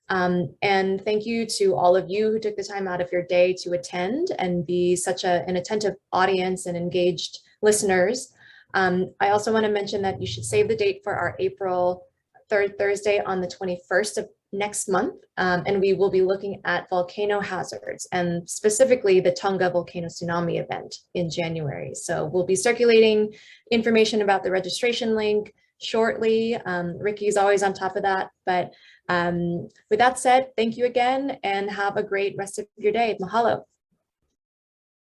Speaker 1: And thank you to all of you who took the time out of your day to attend and be such an attentive audience and engaged listeners. I also want to mention that you should save the date for our April 3rd Thursday on the 21st of next month. And we will be looking at volcano hazards, and specifically the Tonga volcano tsunami event in January. So we'll be circulating information about the registration link shortly. Ricky's always on top of that. But with that said, thank you again and have a great rest of your day. Mahalo.